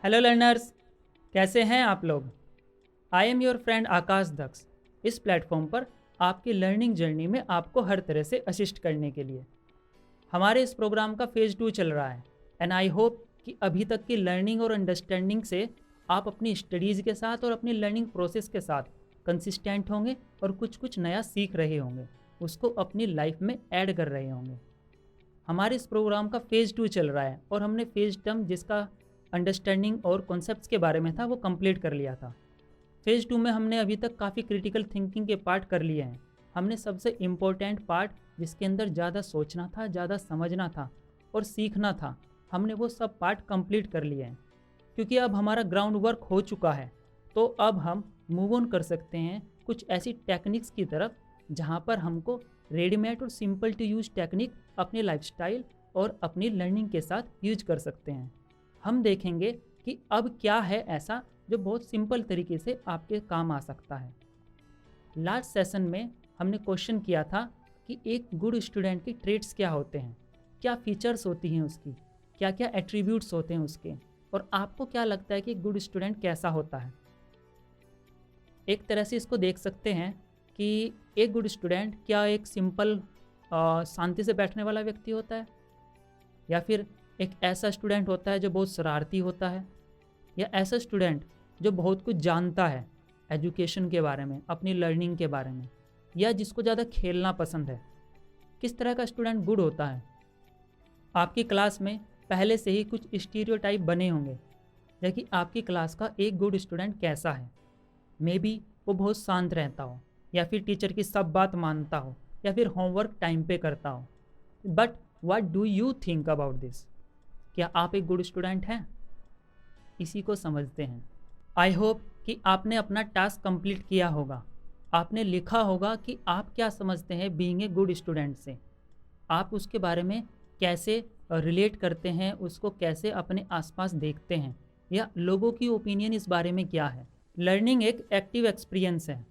Hello learners, कैसे हैं आप लोग। आई एम योर फ्रेंड आकाश दक्ष। इस प्लेटफॉर्म पर आपकी लर्निंग जर्नी में आपको हर तरह से असिस्ट करने के लिए हमारे इस प्रोग्राम का फेज़ 2 चल रहा है। एंड आई होप कि अभी तक की लर्निंग और अंडरस्टैंडिंग से आप अपनी स्टडीज़ के साथ और अपनी लर्निंग प्रोसेस के साथ कंसिस्टेंट होंगे और कुछ कुछ नया सीख रहे होंगे, उसको अपनी लाइफ में ऐड कर रहे होंगे। हमारे इस प्रोग्राम का फेज़ 2 चल रहा है और हमने फेज़ टर्म जिसका अंडरस्टैंडिंग और कॉन्सेप्ट्स के बारे में था वो कंप्लीट कर लिया था। फेज़ 2 में हमने अभी तक काफ़ी क्रिटिकल थिंकिंग के पार्ट कर लिए हैं। हमने सबसे इम्पोर्टेंट पार्ट जिसके अंदर ज़्यादा सोचना था, ज़्यादा समझना था और सीखना था, हमने वो सब पार्ट कंप्लीट कर लिए हैं। क्योंकि अब हमारा ग्राउंड वर्क हो चुका है, तो अब हम मूव ऑन कर सकते हैं कुछ ऐसी टेक्निक्स की तरफ जहाँ पर हमको रेडीमेड और सिंपल टू यूज टेक्निक अपने लाइफस्टाइल और अपनी लर्निंग के साथ यूज कर सकते हैं। हम देखेंगे कि अब क्या है ऐसा जो बहुत सिंपल तरीके से आपके काम आ सकता है। लास्ट सेशन में हमने क्वेश्चन किया था कि एक गुड स्टूडेंट की ट्रेट्स क्या होते हैं, क्या फीचर्स होती हैं उसकी, क्या क्या एट्रीब्यूट्स होते हैं उसके, और आपको क्या लगता है कि एक गुड स्टूडेंट कैसा होता है। एक तरह से इसको देख सकते हैं कि एक गुड स्टूडेंट क्या एक सिंपल शांति से बैठने वाला व्यक्ति होता है, या फिर एक ऐसा स्टूडेंट होता है जो बहुत शरारती होता है, या ऐसा स्टूडेंट जो बहुत कुछ जानता है एजुकेशन के बारे में, अपनी लर्निंग के बारे में, या जिसको ज़्यादा खेलना पसंद है। किस तरह का स्टूडेंट गुड होता है। आपकी क्लास में पहले से ही कुछ स्टीरियोटाइप बने होंगे, जबकि आपकी क्लास का एक गुड स्टूडेंट कैसा है। मे बी वो बहुत शांत रहता हो, या फिर टीचर की सब बात मानता हो, या फिर होमवर्क टाइम पे करता हो। But what do you think about this. क्या आप एक गुड स्टूडेंट हैं? इसी को समझते हैं। आई होप कि आपने अपना टास्क कंप्लीट किया होगा। आपने लिखा होगा कि आप क्या समझते हैं बीइंग ए गुड स्टूडेंट से। आप उसके बारे में कैसे रिलेट करते हैं, उसको कैसे अपने आसपास देखते हैं, या लोगों की ओपिनियन इस बारे में क्या है। लर्निंग एक एक्टिव एक्सपीरियंस है।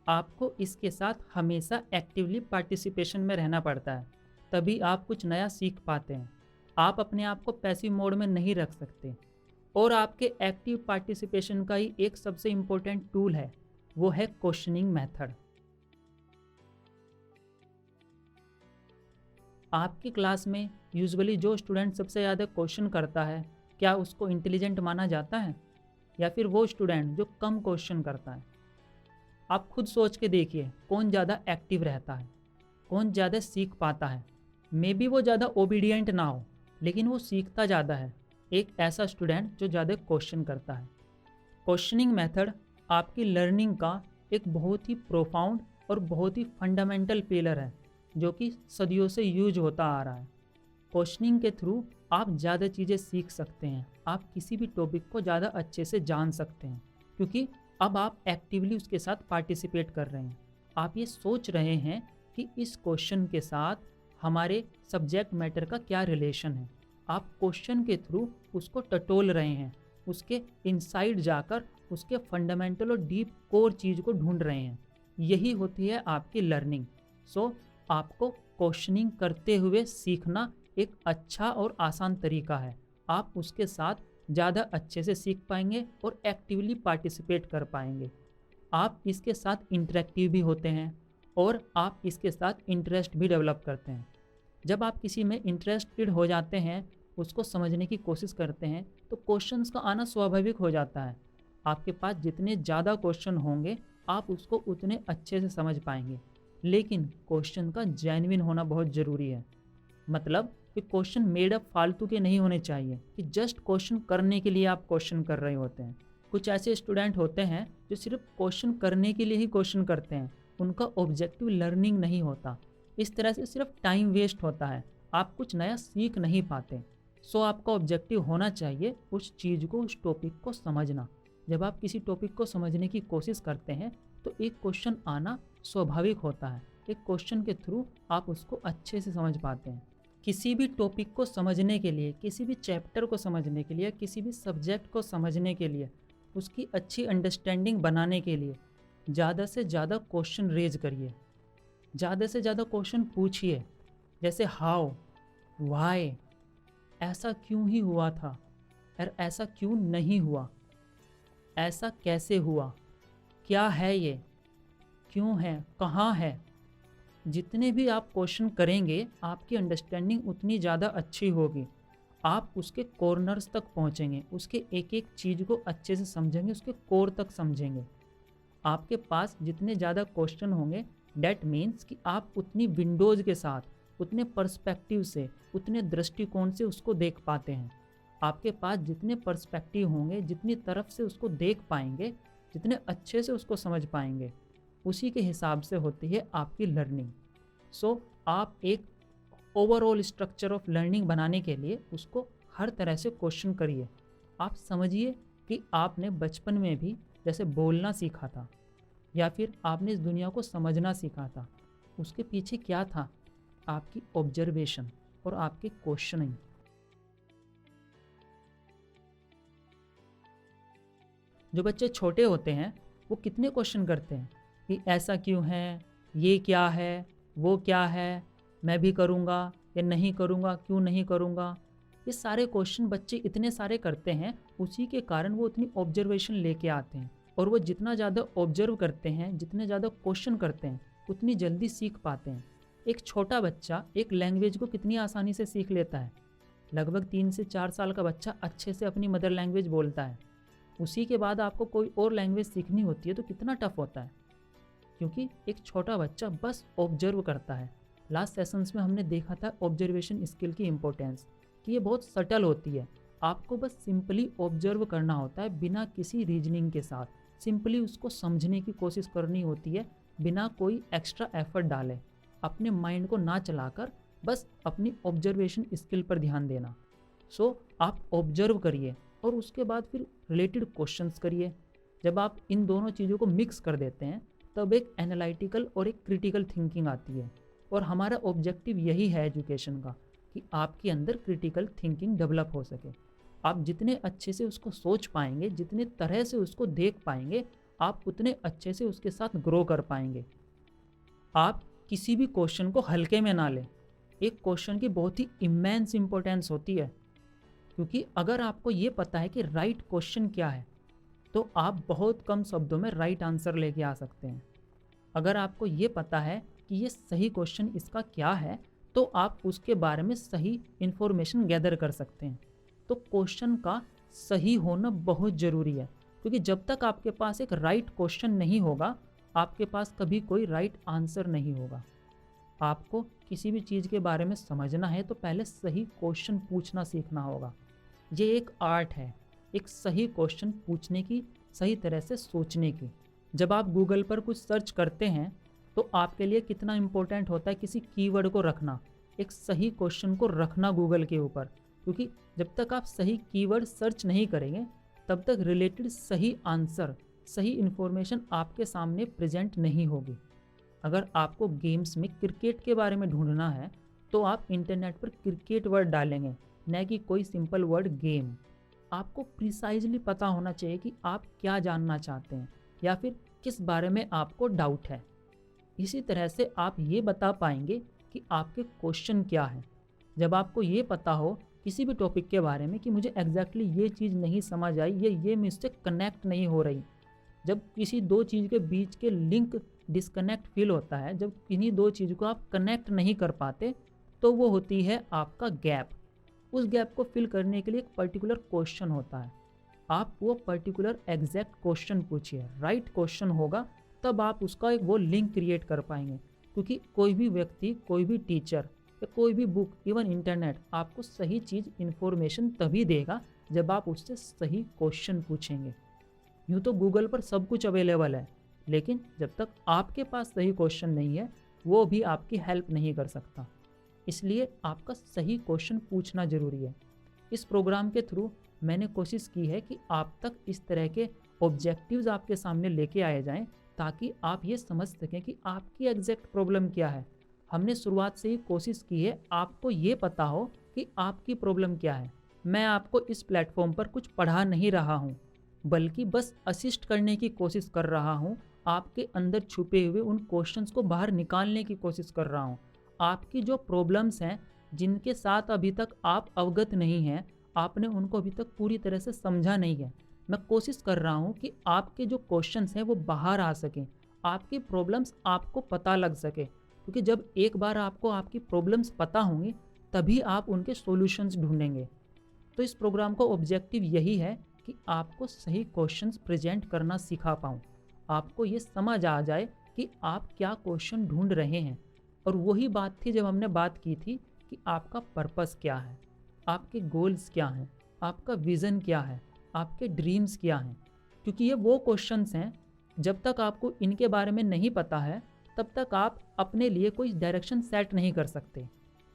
आपको इसके साथ हमेशा एक्टिवली पार्टिसिपेशन में रहना पड़ता है, तभी आप कुछ नया सीख पाते हैं। आप अपने आप को पैसिव मोड में नहीं रख सकते, और आपके एक्टिव पार्टिसिपेशन का ही एक सबसे इम्पोर्टेंट टूल है, वो है क्वेश्चनिंग मेथड। आपकी क्लास में यूजुअली जो स्टूडेंट सबसे ज़्यादा क्वेश्चन करता है, क्या उसको इंटेलिजेंट माना जाता है, या फिर वो स्टूडेंट जो कम क्वेश्चन करता है। आप खुद सोच के देखिए कौन ज़्यादा एक्टिव रहता है, कौन ज़्यादा सीख पाता है। मे बी वो ज़्यादा ओबीडियंट ना हो, लेकिन वो सीखता ज़्यादा है। एक ऐसा स्टूडेंट जो ज़्यादा क्वेश्चन करता है। क्वेश्चनिंग मेथड आपकी लर्निंग का एक बहुत ही प्रोफाउंड और बहुत ही फंडामेंटल पिलर है, जो कि सदियों से यूज होता आ रहा है। क्वेश्चनिंग के थ्रू आप ज़्यादा चीज़ें सीख सकते हैं, आप किसी भी टॉपिक को ज़्यादा अच्छे से जान सकते हैं, क्योंकि अब आप एक्टिवली उसके साथ पार्टिसिपेट कर रहे हैं। आप ये सोच रहे हैं कि इस क्वेश्चन के साथ हमारे सब्जेक्ट मैटर का क्या रिलेशन है। आप क्वेश्चन के थ्रू उसको टटोल रहे हैं, उसके इनसाइड जाकर उसके फंडामेंटल और डीप कोर चीज़ को ढूंढ रहे हैं। यही होती है आपकी लर्निंग। सो आपको क्वेश्चनिंग करते हुए सीखना एक अच्छा और आसान तरीका है। आप उसके साथ ज़्यादा अच्छे से सीख पाएंगे और एक्टिवली पार्टिसिपेट कर पाएंगे। आप इसके साथ इंटरेक्टिव भी होते हैं, और आप इसके साथ इंटरेस्ट भी डेवलप करते हैं। जब आप किसी में इंटरेस्टेड हो जाते हैं, उसको समझने की कोशिश करते हैं, तो क्वेश्चंस का आना स्वाभाविक हो जाता है। आपके पास जितने ज़्यादा क्वेश्चन होंगे, आप उसको उतने अच्छे से समझ पाएंगे। लेकिन क्वेश्चन का जेन्युइन होना बहुत ज़रूरी है। मतलब कि क्वेश्चन मेड अप फालतू के नहीं होने चाहिए कि जस्ट क्वेश्चन करने के लिए आप क्वेश्चन कर रहे होते हैं। कुछ ऐसे स्टूडेंट होते हैं जो सिर्फ क्वेश्चन करने के लिए ही क्वेश्चन करते हैं, उनका ऑब्जेक्टिव लर्निंग नहीं होता। इस तरह से सिर्फ टाइम वेस्ट होता है, आप कुछ नया सीख नहीं पाते। सो आपका ऑब्जेक्टिव होना चाहिए उस चीज़ को, उस टॉपिक को समझना। जब आप किसी टॉपिक को समझने की कोशिश करते हैं, तो एक क्वेश्चन आना स्वाभाविक होता है। एक क्वेश्चन के थ्रू आप उसको अच्छे से समझ पाते हैं। किसी भी टॉपिक को समझने के लिए, किसी भी चैप्टर को समझने के लिए, किसी भी सब्जेक्ट को समझने के लिए, उसकी अच्छी अंडरस्टैंडिंग बनाने के लिए ज़्यादा से ज़्यादा क्वेश्चन रेज करिए, ज़्यादा से ज़्यादा क्वेश्चन पूछिए। जैसे हाउ, वाई, ऐसा क्यों ही हुआ था, यार ऐसा क्यों नहीं हुआ, ऐसा कैसे हुआ, क्या है ये, क्यों है, कहाँ है। जितने भी आप क्वेश्चन करेंगे आपकी अंडरस्टैंडिंग उतनी ज़्यादा अच्छी होगी। आप उसके कॉर्नर्स तक पहुँचेंगे, उसके एक एक चीज़ को अच्छे से समझेंगे, उसके कोर तक समझेंगे। आपके पास जितने ज़्यादा क्वेश्चन होंगे डैट मीन्स कि आप उतनी विंडोज़ के साथ, उतने पर्सपेक्टिव से, उतने दृष्टिकोण से उसको देख पाते हैं। आपके पास जितने पर्सपेक्टिव होंगे, जितनी तरफ से उसको देख पाएंगे, जितने अच्छे से उसको समझ पाएंगे, उसी के हिसाब से होती है आपकी लर्निंग। सो आप एक ओवरऑल स्ट्रक्चर ऑफ लर्निंग बनाने के लिए उसको हर तरह से क्वेश्चन करिए। आप समझिए कि आपने बचपन में भी जैसे बोलना सीखा था या फिर आपने इस दुनिया को समझना सीखा था, उसके पीछे क्या था? आपकी ऑब्जर्वेशन और आपके क्वेश्चनिंग। जो बच्चे छोटे होते हैं वो कितने क्वेश्चन करते हैं कि ऐसा क्यों है, ये क्या है, वो क्या है, मैं भी करूँगा या नहीं करूँगा, क्यों नहीं करूँगा। ये सारे क्वेश्चन बच्चे इतने सारे करते हैं, उसी के कारण वो इतनी ऑब्जर्वेशन लेके आते हैं। और वो जितना ज़्यादा ऑब्जर्व करते हैं, जितने ज़्यादा क्वेश्चन करते हैं, उतनी जल्दी सीख पाते हैं। एक छोटा बच्चा एक लैंग्वेज को कितनी आसानी से सीख लेता है। लगभग 3 से 4 साल का बच्चा अच्छे से अपनी मदर लैंग्वेज बोलता है। उसी के बाद आपको कोई और लैंग्वेज सीखनी होती है तो कितना टफ होता है, क्योंकि एक छोटा बच्चा बस ऑब्जर्व करता है। लास्ट सेशंस में हमने देखा था ऑब्जर्वेशन स्किल की इम्पोर्टेंस, कि ये बहुत सटल होती है। आपको बस सिंपली ऑब्जर्व करना होता है बिना किसी रीजनिंग के साथ, सिंपली उसको समझने की कोशिश करनी होती है बिना कोई एक्स्ट्रा एफर्ट डाले, अपने माइंड को ना चलाकर बस अपनी ऑब्जर्वेशन स्किल पर ध्यान देना। सो आप ऑब्जर्व करिए और उसके बाद फिर रिलेटेड क्वेश्चंस करिए। जब आप इन दोनों चीज़ों को मिक्स कर देते हैं तब एक एनालिटिकल और एक क्रिटिकल थिंकिंग आती है। और हमारा ऑब्जेक्टिव यही है एजुकेशन का, कि आपके अंदर क्रिटिकल थिंकिंग डेवलप हो सके। आप जितने अच्छे से उसको सोच पाएंगे, जितने तरह से उसको देख पाएंगे, आप उतने अच्छे से उसके साथ ग्रो कर पाएंगे। आप किसी भी क्वेश्चन को हल्के में ना लें। एक क्वेश्चन की बहुत ही इमेंस इंपॉर्टेंस होती है, क्योंकि अगर आपको ये पता है कि राइट क्वेश्चन क्या है तो आप बहुत कम शब्दों में राइट आंसर लेके आ सकते हैं। अगर आपको ये पता है कि ये सही क्वेश्चन इसका क्या है तो आप उसके बारे में सही इन्फॉर्मेशन गैदर कर सकते हैं। तो क्वेश्चन का सही होना बहुत ज़रूरी है, क्योंकि जब तक आपके पास एक राइट क्वेश्चन नहीं होगा आपके पास कभी कोई राइट आंसर नहीं होगा। आपको किसी भी चीज़ के बारे में समझना है तो पहले सही क्वेश्चन पूछना सीखना होगा। ये एक आर्ट है, एक सही क्वेश्चन पूछने की, सही तरह से सोचने की। जब आप गूगल पर कुछ सर्च करते हैं तो आपके लिए कितना इम्पोर्टेंट होता है किसी कीवर्ड को रखना, एक सही क्वेश्चन को रखना गूगल के ऊपर, क्योंकि जब तक आप सही कीवर्ड सर्च नहीं करेंगे तब तक रिलेटेड सही आंसर, सही इन्फॉर्मेशन आपके सामने प्रेजेंट नहीं होगी। अगर आपको गेम्स में क्रिकेट के बारे में ढूंढना है तो आप इंटरनेट पर क्रिकेट वर्ड डालेंगे, न कि कोई सिंपल वर्ड गेम। आपको प्रिसाइजली पता होना चाहिए कि आप क्या जानना चाहते हैं या फिर किस बारे में आपको डाउट है। इसी तरह से आप ये बता पाएंगे कि आपके क्वेश्चन क्या है। जब आपको ये पता हो किसी भी टॉपिक के बारे में कि मुझे एग्जैक्टली ये चीज़ नहीं समझ आई, ये मुझसे कनेक्ट नहीं हो रही, जब किसी दो चीज़ के बीच के लिंक डिस्कनेक्ट फील होता है, जब इन्हीं दो चीज़ को आप कनेक्ट नहीं कर पाते, तो वो होती है आपका गैप। उस गैप को फिल करने के लिए एक पर्टिकुलर क्वेश्चन होता है। आप वो पर्टिकुलर एग्जैक्ट क्वेश्चन पूछिए, राइट क्वेश्चन होगा तब आप उसका एक वो लिंक क्रिएट कर पाएंगे। क्योंकि कोई भी व्यक्ति, कोई भी टीचर या कोई भी बुक, इवन इंटरनेट आपको सही चीज़ इन्फॉर्मेशन तभी देगा जब आप उससे सही क्वेश्चन पूछेंगे। यूँ तो गूगल पर सब कुछ अवेलेबल है, लेकिन जब तक आपके पास सही क्वेश्चन नहीं है वो भी आपकी हेल्प नहीं कर सकता। इसलिए आपका सही क्वेश्चन पूछना ज़रूरी है। इस प्रोग्राम के थ्रू मैंने कोशिश की है कि आप तक इस तरह के ऑब्जेक्टिव्स आपके सामने लेके आए जाएं, ताकि आप ये समझ सकें कि आपकी एग्जैक्ट प्रॉब्लम क्या है। हमने शुरुआत से ही कोशिश की है आपको ये पता हो कि आपकी प्रॉब्लम क्या है। मैं आपको इस प्लेटफॉर्म पर कुछ पढ़ा नहीं रहा हूँ, बल्कि बस असिस्ट करने की कोशिश कर रहा हूँ। आपके अंदर छुपे हुए उन क्वेश्चंस को बाहर निकालने की कोशिश कर रहा हूँ। आपकी जो प्रॉब्लम्स हैं, जिनके साथ अभी तक आप अवगत नहीं हैं, आपने उनको अभी तक पूरी तरह से समझा नहीं है। मैं कोशिश कर रहा हूँ कि आपके जो क्वेश्चंस हैं वो बाहर आ सकें, आपकी प्रॉब्लम्स आपको पता लग सके, क्योंकि जब एक बार आपको आपकी प्रॉब्लम्स पता होंगी तभी आप उनके सॉल्यूशंस ढूंढेंगे। तो इस प्रोग्राम का ऑब्जेक्टिव यही है कि आपको सही क्वेश्चंस प्रेजेंट करना सिखा पाऊँ, आपको ये समझ आ जाए कि आप क्या क्वेश्चन ढूंढ रहे हैं। और वही बात थी जब हमने बात की थी कि आपका पर्पस क्या है, आपके गोल्स क्या हैं, आपका विज़न क्या है, आपके ड्रीम्स क्या हैं। क्योंकि ये वो क्वेश्चंस हैं, जब तक आपको इनके बारे में नहीं पता है तब तक आप अपने लिए कोई डायरेक्शन सेट नहीं कर सकते।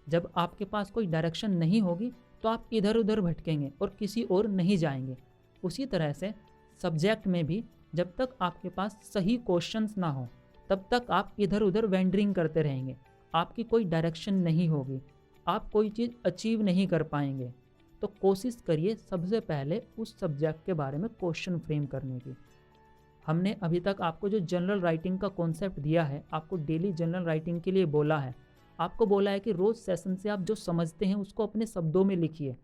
जब आपके पास कोई डायरेक्शन नहीं होगी तो आप इधर उधर भटकेंगे और किसी और नहीं जाएंगे। उसी तरह से सब्जेक्ट में भी जब तक आपके पास सही क्वेश्चंस ना हो तब तक आप इधर उधर वेंडरिंग करते रहेंगे, आपकी कोई डायरेक्शन नहीं होगी, आप कोई चीज़ अचीव नहीं कर पाएंगे। तो कोशिश करिए सबसे पहले उस सब्जेक्ट के बारे में क्वेश्चन फ्रेम करने की। हमने अभी तक आपको जो जनरल राइटिंग का कॉन्सेप्ट दिया है, आपको डेली जनरल राइटिंग के लिए बोला है, आपको बोला है कि रोज़ सेशन से आप जो समझते हैं उसको अपने शब्दों में लिखिए।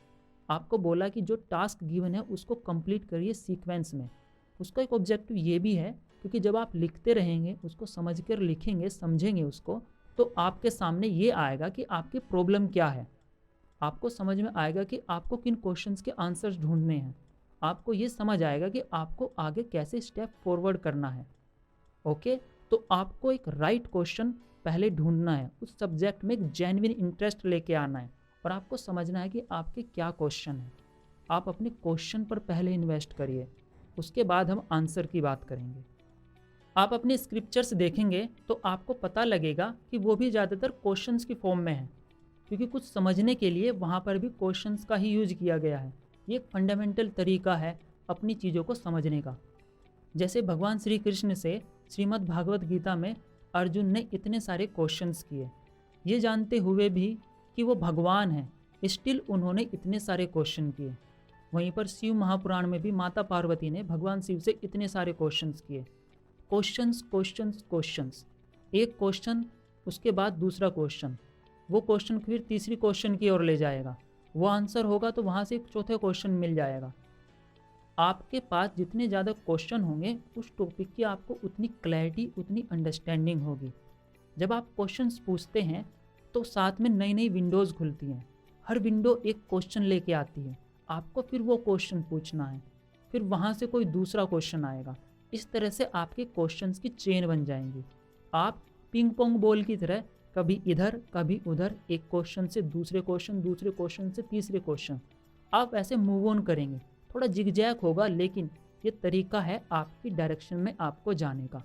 आपको बोला कि जो टास्क गिवन है उसको कंप्लीट करिए सीक्वेंस में। उसका एक ऑब्जेक्टिव ये भी है, क्योंकि जब आप लिखते रहेंगे, उसको समझ कर लिखेंगे, समझेंगे उसको, तो आपके सामने ये आएगा कि आपकी प्रॉब्लम क्या है। आपको समझ में आएगा कि आपको किन क्वेश्चंस के आंसर्स ढूंढने हैं। आपको ये समझ आएगा कि आपको आगे कैसे स्टेप फॉरवर्ड करना है। ओके, तो आपको एक राइट क्वेश्चन पहले ढूंढना है, उस सब्जेक्ट में एक जेन्युइन इंटरेस्ट लेके आना है और आपको समझना है कि आपके क्या क्वेश्चन है। आप अपने क्वेश्चन पर पहले इन्वेस्ट करिए, उसके बाद हम आंसर की बात करेंगे। आप अपने स्क्रिप्चर्स देखेंगे तो आपको पता लगेगा कि वो भी ज़्यादातर क्वेश्चंस की फॉर्म में है, क्योंकि कुछ समझने के लिए वहाँ पर भी क्वेश्चंस का ही यूज किया गया है। ये एक फंडामेंटल तरीका है अपनी चीज़ों को समझने का। जैसे भगवान श्री कृष्ण से श्रीमद् भागवत गीता में अर्जुन ने इतने सारे क्वेश्चंस किए, ये जानते हुए भी कि वो भगवान हैं, स्टिल उन्होंने इतने सारे क्वेश्चन किए। वहीं पर शिव महापुराण में भी माता पार्वती ने भगवान शिव से इतने सारे क्वेश्चंस किए। क्वेश्चंस क्वेश्चंस क्वेश्चंस, एक क्वेश्चन उसके बाद दूसरा क्वेश्चन, वो क्वेश्चन फिर तीसरी क्वेश्चन की ओर ले जाएगा, वो आंसर होगा तो वहाँ से एक चौथे क्वेश्चन मिल जाएगा। आपके पास जितने ज़्यादा क्वेश्चन होंगे उस टॉपिक की आपको उतनी क्लैरिटी, उतनी अंडरस्टैंडिंग होगी। जब आप क्वेश्चंस पूछते हैं तो साथ में नई नई विंडोज़ खुलती हैं, हर विंडो एक क्वेश्चन लेके आती है, आपको फिर वो क्वेश्चन पूछना है, फिर वहाँ से कोई दूसरा क्वेश्चन आएगा। इस तरह से आपके क्वेश्चंस की चेन बन जाएंगी। आप पिंग पोंग बॉल की तरह कभी इधर कभी उधर, एक क्वेश्चन से दूसरे क्वेश्चन, दूसरे क्वेश्चन से तीसरे क्वेश्चन, आप ऐसे मूव ऑन करेंगे। थोड़ा जिगजैग होगा, लेकिन ये तरीका है आपकी डायरेक्शन में आपको जाने का।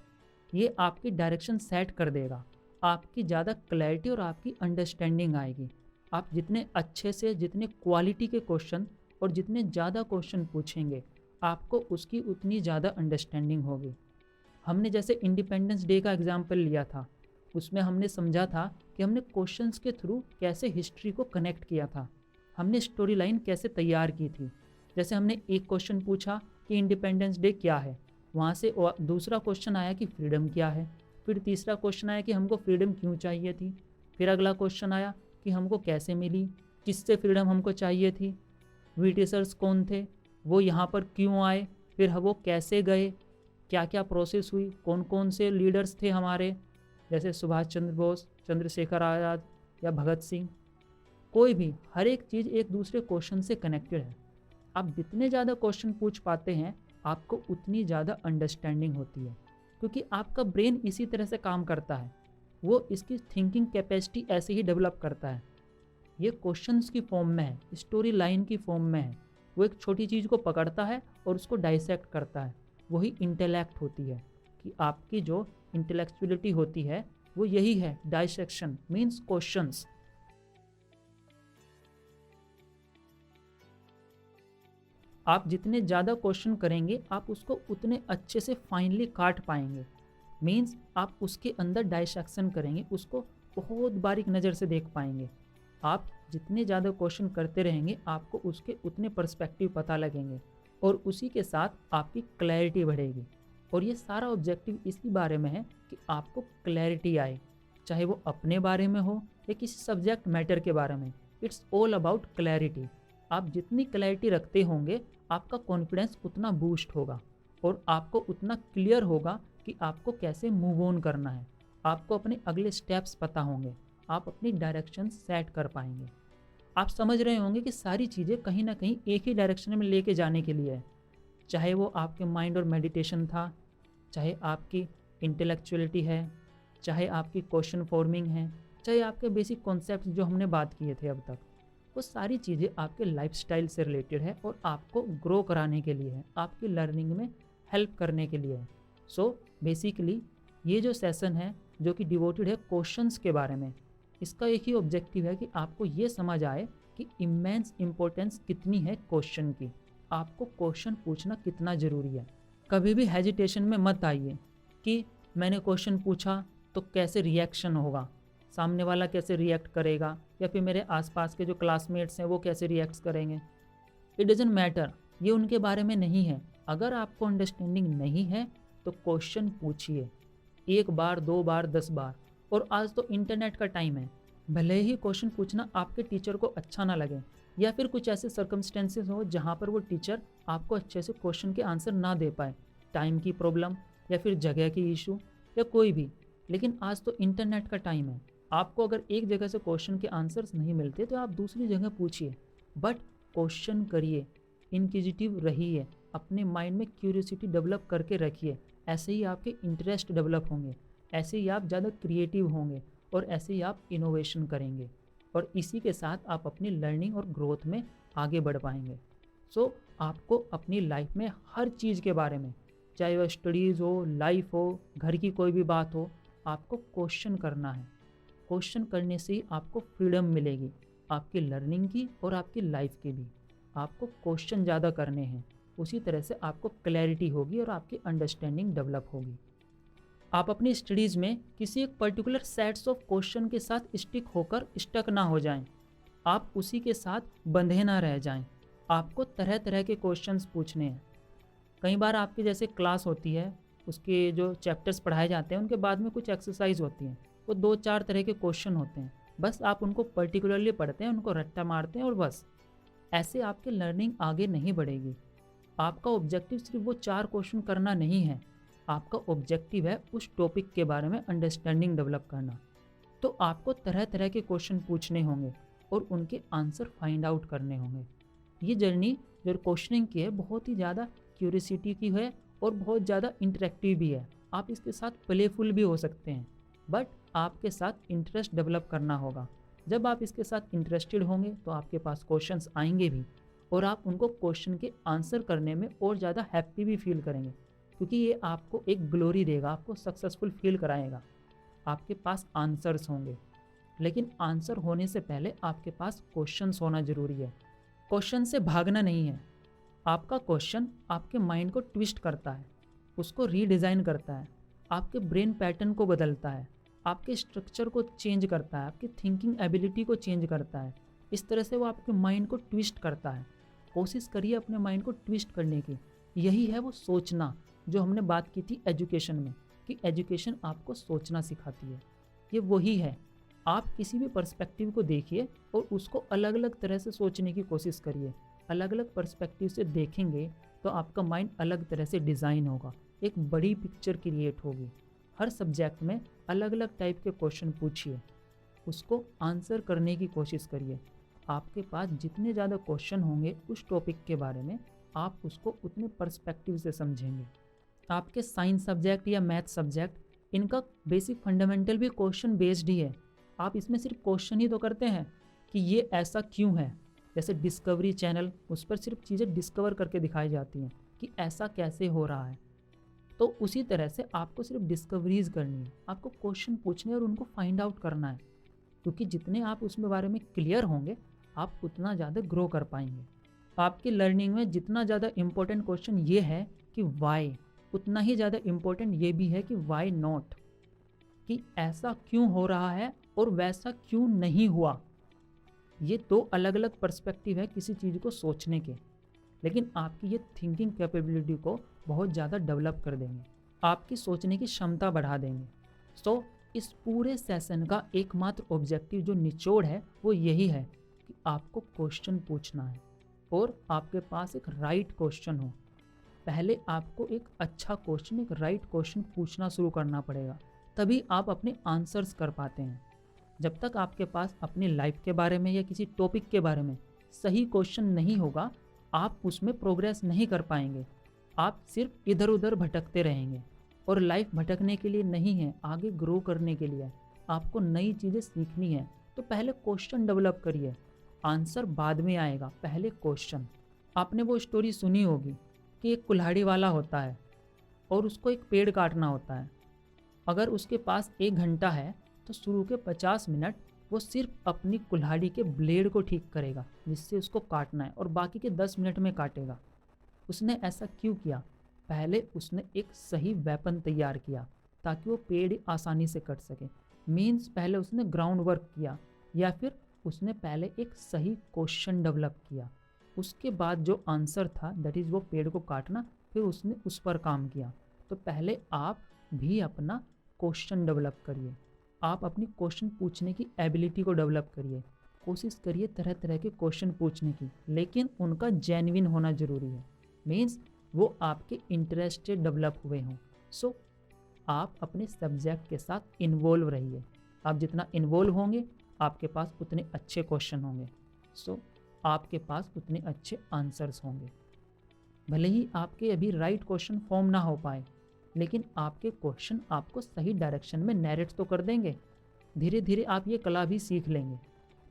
ये आपकी डायरेक्शन सेट कर देगा, आपकी ज़्यादा क्लैरिटी और आपकी अंडरस्टैंडिंग आएगी। आप जितने अच्छे से, जितने क्वालिटी के क्वेश्चन और जितने ज़्यादा क्वेश्चन पूछेंगे, आपको उसकी उतनी ज़्यादा अंडरस्टैंडिंग होगी। हमने जैसे इंडिपेंडेंस डे का एग्जाम्पल लिया था, उसमें हमने समझा था कि हमने क्वेश्चंस के थ्रू कैसे हिस्ट्री को कनेक्ट किया था, हमने स्टोरी लाइन कैसे तैयार की थी। जैसे हमने एक क्वेश्चन पूछा कि इंडिपेंडेंस डे क्या है, वहाँ से दूसरा क्वेश्चन आया कि फ्रीडम क्या है, फिर तीसरा क्वेश्चन आया कि हमको फ्रीडम क्यों चाहिए थी, फिर अगला क्वेश्चन आया कि हमको कैसे मिली, किससे फ्रीडम हमको चाहिए थी, ब्रिटिशर्स कौन थे, वो यहाँ पर क्यों आए, फिर वो कैसे गए, क्या क्या प्रोसेस हुई, कौन कौन से लीडर्स थे हमारे, जैसे सुभाष चंद्र बोस, चंद्रशेखर आज़ाद या भगत सिंह। कोई भी, हर एक चीज़ एक दूसरे क्वेश्चन से कनेक्टेड है। आप जितने ज़्यादा क्वेश्चन पूछ पाते हैं आपको उतनी ज़्यादा अंडरस्टैंडिंग होती है, क्योंकि आपका ब्रेन इसी तरह से काम करता है, वो इसकी थिंकिंग कैपेसिटी ऐसे ही डेवलप करता है। ये क्वेश्चंस की फॉर्म में है, स्टोरी लाइन की फॉर्म में है। वो एक छोटी चीज़ को पकड़ता है और उसको डाइसेक्ट करता है, वही इंटेलेक्ट होती है। कि आपकी जो इंटेलेक्चुअलिटी होती है वो यही है, डाइसेक्शन मीन्स क्वेश्चंस। आप जितने ज़्यादा क्वेश्चन करेंगे आप उसको उतने अच्छे से फाइनली काट पाएंगे। मीन्स आप उसके अंदर डाइसेक्शन करेंगे, उसको बहुत बारीक नज़र से देख पाएंगे। आप जितने ज़्यादा क्वेश्चन करते रहेंगे आपको उसके उतने पर्सपेक्टिव पता लगेंगे और उसी के साथ आपकी क्लैरिटी बढ़ेगी। और ये सारा ऑब्जेक्टिव इसी बारे में है कि आपको क्लैरिटी आए, चाहे वो अपने बारे में हो या किसी सब्जेक्ट मैटर के बारे में। It's all about clarity. आप जितनी क्लैरिटी रखते होंगे आपका कॉन्फिडेंस उतना बूस्ट होगा और आपको उतना क्लियर होगा कि आपको कैसे मूव ऑन करना है। आपको अपने अगले स्टेप्स पता होंगे, आप अपनी डायरेक्शन सेट कर पाएंगे। आप समझ रहे होंगे कि सारी चीज़ें कहीं ना कहीं एक ही डायरेक्शन में लेके जाने के लिए है, चाहे वो आपके माइंड और मेडिटेशन था, चाहे आपकी इंटेलेक्चुअलिटी है, चाहे आपकी क्वेश्चन फॉर्मिंग है, चाहे आपके बेसिक कॉन्सेप्ट जो हमने बात किए थे अब तक, वो सारी चीज़ें आपके लाइफस्टाइल से रिलेटेड है और आपको ग्रो कराने के लिए है, आपकी लर्निंग में हेल्प करने के लिए है। सो बेसिकली ये जो सेशन है जो कि डिवोटेड है क्वेश्चंस के बारे में, इसका एक ही ऑब्जेक्टिव है कि आपको ये समझ आए कि इमेंस इम्पोर्टेंस कितनी है क्वेश्चन की, आपको क्वेश्चन पूछना कितना ज़रूरी है। कभी भी हेजिटेशन में मत आइए कि मैंने क्वेश्चन पूछा तो कैसे रिएक्शन होगा, सामने वाला कैसे रिएक्ट करेगा, या फिर मेरे आसपास के जो क्लासमेट्स हैं वो कैसे रिएक्ट करेंगे। इट डजंट मैटर, ये उनके बारे में नहीं है। अगर आपको अंडरस्टैंडिंग नहीं है तो क्वेश्चन पूछिए, 1 बार 2 बार 10 बार। और आज तो इंटरनेट का टाइम है, भले ही क्वेश्चन पूछना आपके टीचर को अच्छा ना लगे या फिर कुछ ऐसे सर्कमस्टेंसेस हो जहाँ पर वो टीचर आपको अच्छे से क्वेश्चन के आंसर ना दे पाए, टाइम की प्रॉब्लम या फिर जगह की इशू या कोई भी, लेकिन आज तो इंटरनेट का टाइम है। आपको अगर एक जगह से क्वेश्चन के आंसर्स नहीं मिलते तो आप दूसरी जगह पूछिए, बट क्वेश्चन करिए, इनक्विजिटिव रहिए, अपने माइंड में क्यूरियोसिटी डेवलप करके रखिए। ऐसे ही आपके इंटरेस्ट डेवलप होंगे, ऐसे ही आप ज़्यादा क्रिएटिव होंगे और ऐसे ही आप इनोवेशन करेंगे और इसी के साथ आप अपनी लर्निंग और ग्रोथ में आगे बढ़ पाएंगे। सो आपको अपनी लाइफ में हर चीज़ के बारे में, चाहे वह स्टडीज़ हो, लाइफ हो, घर की कोई भी बात हो, आपको क्वेश्चन करना है। क्वेश्चन करने से ही आपको फ्रीडम मिलेगी, आपकी लर्निंग की और आपकी लाइफ की भी। आपको क्वेश्चन ज़्यादा करने हैं, उसी तरह से आपको क्लैरिटी होगी और आपकी अंडरस्टैंडिंग डेवलप होगी। आप अपनी स्टडीज़ में किसी एक पर्टिकुलर सेट्स ऑफ क्वेश्चन के साथ स्टिक होकर स्टक ना हो जाएं, आप उसी के साथ बंधे ना रह जाएं। आपको तरह तरह के क्वेश्चंस पूछने हैं। कई बार आपकी जैसे क्लास होती है, उसके जो चैप्टर्स पढ़ाए जाते हैं उनके बाद में कुछ एक्सरसाइज होती हैं, वो 2-4 तरह के क्वेश्चन होते हैं, बस आप उनको पर्टिकुलरली पढ़ते हैं, उनको रट्टा मारते हैं और बस। ऐसे आपकी लर्निंग आगे नहीं बढ़ेगी। आपका ऑब्जेक्टिव सिर्फ वो 4 क्वेश्चन करना नहीं है, आपका ऑब्जेक्टिव है उस टॉपिक के बारे में अंडरस्टैंडिंग डेवलप करना। तो आपको तरह तरह के क्वेश्चन पूछने होंगे और उनके आंसर फाइंड आउट करने होंगे। ये जर्नी जो क्वेश्चनिंग की है बहुत ही ज़्यादा क्यूरियोसिटी की है और बहुत ज़्यादा इंटरेक्टिव भी है। आप इसके साथ प्लेफुल भी हो सकते हैं, बट आपके साथ इंटरेस्ट डेवलप करना होगा। जब आप इसके साथ इंटरेस्टेड होंगे तो आपके पास क्वेश्चंस आएंगे भी और आप उनको क्वेश्चन के आंसर करने में और ज़्यादा हैप्पी भी फील करेंगे, क्योंकि ये आपको एक ग्लोरी देगा, आपको सक्सेसफुल फील कराएगा। आपके पास आंसर्स होंगे, लेकिन आंसर होने से पहले आपके पास क्वेश्चंस होना ज़रूरी है। क्वेश्चन से भागना नहीं है। आपका क्वेश्चन आपके माइंड को ट्विस्ट करता है, उसको रीडिज़ाइन करता है, आपके ब्रेन पैटर्न को बदलता है, आपके स्ट्रक्चर को चेंज करता है, आपकी थिंकिंग एबिलिटी को चेंज करता है। इस तरह से वो आपके माइंड को ट्विस्ट करता है। कोशिश करिए अपने माइंड को ट्विस्ट करने की। यही है वो सोचना जो हमने बात की थी एजुकेशन में, कि एजुकेशन आपको सोचना सिखाती है। ये वही है। आप किसी भी पर्सपेक्टिव को देखिए और उसको अलग अलग तरह से सोचने की कोशिश करिए। अलग अलग पर्सपेक्टिव से देखेंगे तो आपका माइंड अलग तरह से डिज़ाइन होगा, एक बड़ी पिक्चर क्रिएट होगी। हर सब्जेक्ट में अलग अलग टाइप के क्वेश्चन पूछिए, उसको आंसर करने की कोशिश करिए। आपके पास जितने ज़्यादा क्वेश्चन होंगे उस टॉपिक के बारे में, आप उसको उतने पर्सपेक्टिव से समझेंगे। आपके साइंस सब्जेक्ट या मैथ सब्जेक्ट, इनका बेसिक फंडामेंटल भी क्वेश्चन बेस्ड ही है। आप इसमें सिर्फ क्वेश्चन ही तो करते हैं कि ये ऐसा क्यों है। जैसे डिस्कवरी चैनल, उस पर सिर्फ चीज़ें डिस्कवर करके दिखाई जाती हैं कि ऐसा कैसे हो रहा है। तो उसी तरह से आपको सिर्फ डिस्कवरीज करनी है, आपको क्वेश्चन पूछने और उनको फाइंड आउट करना है, क्योंकि जितने आप उसमें बारे में क्लियर होंगे आप उतना ज़्यादा ग्रो कर पाएंगे। आपकी लर्निंग में जितना ज़्यादा इम्पोर्टेंट क्वेश्चन ये है कि वाई, उतना ही ज़्यादा इम्पोर्टेंट ये भी है कि वाई नॉट, कि ऐसा क्यों हो रहा है और वैसा क्यों नहीं हुआ। ये 2 अलग अलग पर्सपेक्टिव है किसी चीज़ को सोचने के, लेकिन आपकी ये थिंकिंग कैपेबिलिटी को बहुत ज़्यादा डेवलप कर देंगे, आपकी सोचने की क्षमता बढ़ा देंगे। सो इस पूरे सेशन का एकमात्र ऑब्जेक्टिव जो निचोड़ है वो यही है कि आपको क्वेश्चन पूछना है, और आपके पास एक राइट क्वेश्चन हो। पहले आपको एक अच्छा क्वेश्चन, एक राइट क्वेश्चन पूछना शुरू करना पड़ेगा, तभी आप अपने आंसर्स कर पाते हैं। जब तक आपके पास अपनी लाइफ के बारे में या किसी टॉपिक के बारे में सही क्वेश्चन नहीं होगा, आप उसमें प्रोग्रेस नहीं कर पाएंगे। आप सिर्फ इधर उधर भटकते रहेंगे। और लाइफ भटकने के लिए नहीं है, आगे ग्रो करने के लिए है। आपको नई चीज़ें सीखनी है, तो पहले क्वेश्चन डेवलप करिए। आंसर बाद में आएगा, पहले क्वेश्चन। आपने वो स्टोरी सुनी होगी कि एक कुल्हाड़ी वाला होता है और उसको एक पेड़ काटना होता है। अगर उसके पास 1 घंटा है तो शुरू के 50 मिनट वो सिर्फ अपनी कुल्हाड़ी के ब्लेड को ठीक करेगा जिससे उसको काटना है, और बाकी के 10 मिनट में काटेगा। उसने ऐसा क्यों किया? पहले उसने एक सही वेपन तैयार किया ताकि वो पेड़ आसानी से कट सके। मीन्स पहले उसने ग्राउंड वर्क किया, या फिर उसने पहले एक सही क्वेश्चन डेवलप किया। उसके बाद जो आंसर था, दैट इज़ वो पेड़ को काटना, फिर उसने उस पर काम किया। तो पहले आप भी अपना क्वेश्चन डेवलप करिए। आप अपनी क्वेश्चन पूछने की एबिलिटी को डेवलप करिए। कोशिश करिए तरह तरह के क्वेश्चन पूछने की, लेकिन उनका जेन्युइन होना ज़रूरी है। मीन्स वो आपके इंटरेस्टेड डेवलप हुए हों। सो आप अपने सब्जेक्ट के साथ इन्वॉल्व रहिए। आप जितना इन्वॉल्व होंगे, आपके पास उतने अच्छे क्वेश्चन होंगे। सो आपके पास उतने अच्छे आंसर्स होंगे। भले ही आपके अभी राइट क्वेश्चन फॉर्म ना हो पाए, लेकिन आपके क्वेश्चन आपको सही डायरेक्शन में नैरेट तो कर देंगे। धीरे धीरे आप ये कला भी सीख लेंगे,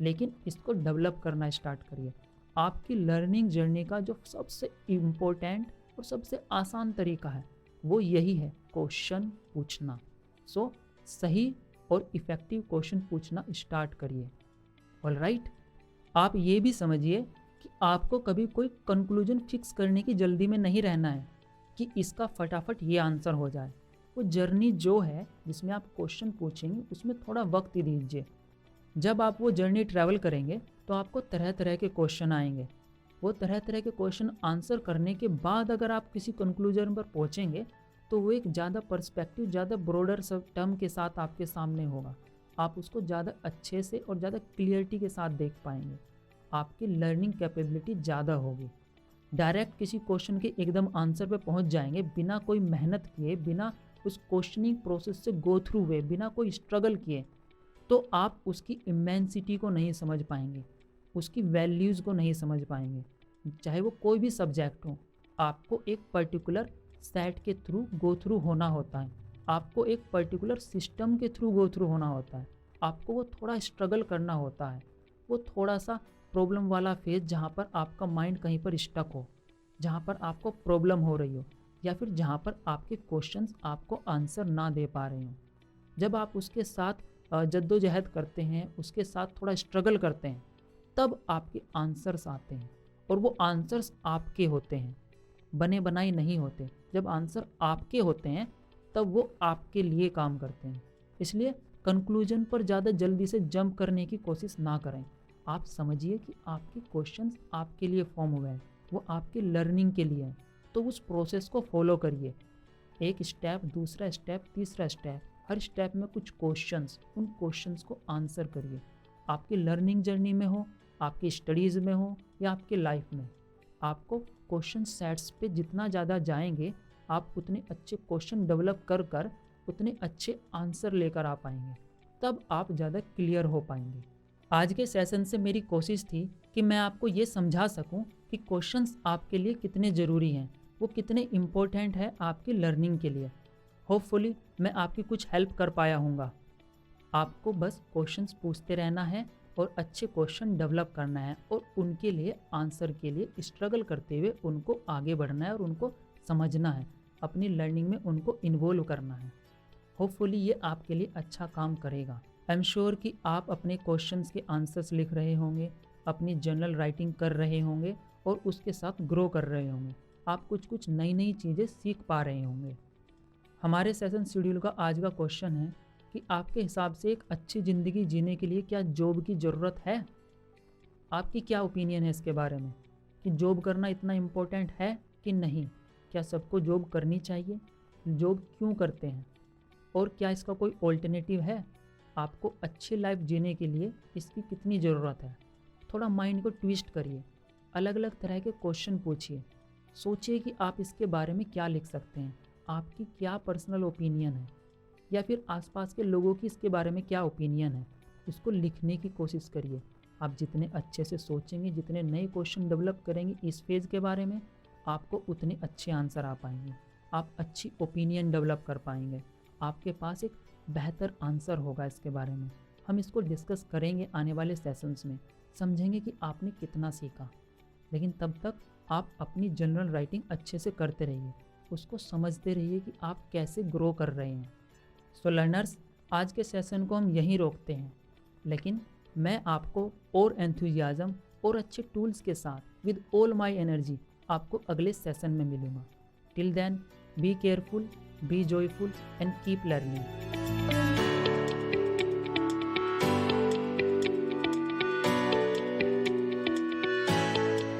लेकिन इसको डेवलप करना स्टार्ट करिए। आपकी लर्निंग जर्नी का जो सबसे इम्पोर्टेंट और सबसे आसान तरीका है, वो यही है, क्वेश्चन पूछना। सो सही और इफ़ेक्टिव क्वेश्चन पूछना स्टार्ट करिए। ऑलराइट, आप ये भी समझिए कि आपको कभी कोई कंक्लूजन फिक्स करने की जल्दी में नहीं रहना है कि इसका फटाफट ये आंसर हो जाए। वो जर्नी जो है जिसमें आप क्वेश्चन पूछेंगे, उसमें थोड़ा वक्त ही दीजिए। जब आप वो जर्नी ट्रैवल करेंगे तो आपको तरह तरह के क्वेश्चन आएंगे। वो तरह तरह के क्वेश्चन आंसर करने के बाद अगर आप किसी कंक्लूजन पर पहुंचेंगे, तो वो एक ज़्यादा पर्सपेक्टिव, ज़्यादा ब्रॉडर सब टर्म के साथ आपके सामने होगा। आप उसको ज़्यादा अच्छे से और ज़्यादा क्लियरिटी के साथ देख पाएंगे। आपकी लर्निंग कैपेबिलिटी ज़्यादा होगी। डायरेक्ट किसी क्वेश्चन के एकदम आंसर पे पहुंच जाएंगे बिना कोई मेहनत किए, बिना उस क्वेश्चनिंग प्रोसेस से गो थ्रू हुए, बिना कोई स्ट्रगल किए, तो आप उसकी इमेंसिटी को नहीं समझ पाएंगे, उसकी वैल्यूज़ को नहीं समझ पाएंगे। चाहे वो कोई भी सब्जेक्ट हो, आपको एक पर्टिकुलर सेट के थ्रू गो थ्रू होना होता है। आपको एक पर्टिकुलर सिस्टम के थ्रू गो थ्रू होना होता है। आपको वो थोड़ा स्ट्रगल करना होता है, वो थोड़ा सा प्रॉब्लम वाला फेज, जहाँ पर आपका माइंड कहीं पर स्टक हो, जहाँ पर आपको प्रॉब्लम हो रही हो, या फिर जहाँ पर आपके क्वेश्चंस आपको आंसर ना दे पा रहे हो। जब आप उसके साथ जद्दोजहद करते हैं, उसके साथ थोड़ा स्ट्रगल करते हैं, तब आपके आंसर्स आते हैं। और वो आंसर्स आपके होते हैं, बने बनाए नहीं होते। जब आंसर आपके होते हैं तब वो आपके लिए काम करते हैं। इसलिए कंक्लूजन पर ज़्यादा जल्दी से जंप करने की कोशिश ना करें। आप समझिए कि आपके क्वेश्चंस आपके लिए फॉर्म हुए हैं, वो आपके लर्निंग के लिए हैं। तो उस प्रोसेस को फॉलो करिए। एक स्टेप, दूसरा स्टेप, तीसरा स्टेप, हर स्टेप में कुछ क्वेश्चंस, उन क्वेश्चंस को आंसर करिए। आपकी लर्निंग जर्नी में हो, आपकी स्टडीज़ में हो, या आपके लाइफ में, आपको क्वेश्चन सेट्स पे जितना ज़्यादा जाएंगे, आप उतने अच्छे क्वेश्चन डेवलप कर कर उतने अच्छे आंसर लेकर आ पाएंगे। तब आप ज़्यादा क्लियर हो पाएंगे। आज के सेशन से मेरी कोशिश थी कि मैं आपको ये समझा सकूं कि क्वेश्चंस आपके लिए कितने ज़रूरी हैं, वो कितने इम्पोर्टेंट है आपकी लर्निंग के लिए। होपफुली मैं आपकी कुछ हेल्प कर पाया हूँगा। आपको बस क्वेश्चंस पूछते रहना है और अच्छे क्वेश्चन डेवलप करना है, और उनके लिए आंसर के लिए स्ट्रगल करते हुए उनको आगे बढ़ना है और उनको समझना है, अपनी लर्निंग में उनको इन्वॉल्व करना है। होपफुली ये आपके लिए अच्छा काम करेगा। आई एम श्योर कि आप अपने क्वेश्चंस के आंसर्स लिख रहे होंगे, अपनी जर्नल राइटिंग कर रहे होंगे और उसके साथ ग्रो कर रहे होंगे। आप कुछ नई नई चीज़ें सीख पा रहे होंगे। हमारे सेशन शेड्यूल का आज का क्वेश्चन है कि आपके हिसाब से एक अच्छी ज़िंदगी जीने के लिए क्या जॉब की ज़रूरत है? आपकी क्या ओपिनियन है इसके बारे में कि जॉब करना इतना इम्पोर्टेंट है कि नहीं? क्या सबको जॉब करनी चाहिए? जॉब क्यों करते हैं? और क्या इसका कोई ऑल्टरनेटिव है? आपको अच्छी लाइफ जीने के लिए इसकी कितनी ज़रूरत है? थोड़ा माइंड को ट्विस्ट करिए। अलग अलग तरह के क्वेश्चन पूछिए। सोचिए कि आप इसके बारे में क्या लिख सकते हैं, आपकी क्या पर्सनल ओपिनियन है, या फिर आसपास के लोगों की इसके बारे में क्या ओपिनियन है। इसको लिखने की कोशिश करिए। आप जितने अच्छे से सोचेंगे, जितने नए क्वेश्चन डेवलप करेंगे इस फेज़ के बारे में, आपको उतने अच्छे आंसर आ पाएंगे। आप अच्छी ओपिनियन डेवलप कर पाएंगे। आपके पास एक बेहतर आंसर होगा इसके बारे में। हम इसको डिस्कस करेंगे आने वाले सेशंस में, समझेंगे कि आपने कितना सीखा। लेकिन तब तक आप अपनी जनरल राइटिंग अच्छे से करते रहिए, उसको समझते रहिए कि आप कैसे ग्रो कर रहे हैं। सो लर्नर्स, आज के सेशन को हम यहीं रोकते हैं, लेकिन मैं आपको और एंथुजियाज़म और अच्छे टूल्स के साथ विद ऑल माई एनर्जी आपको अगले सेशन में मिलूँगा। Till then, be careful, be joyful and keep learning.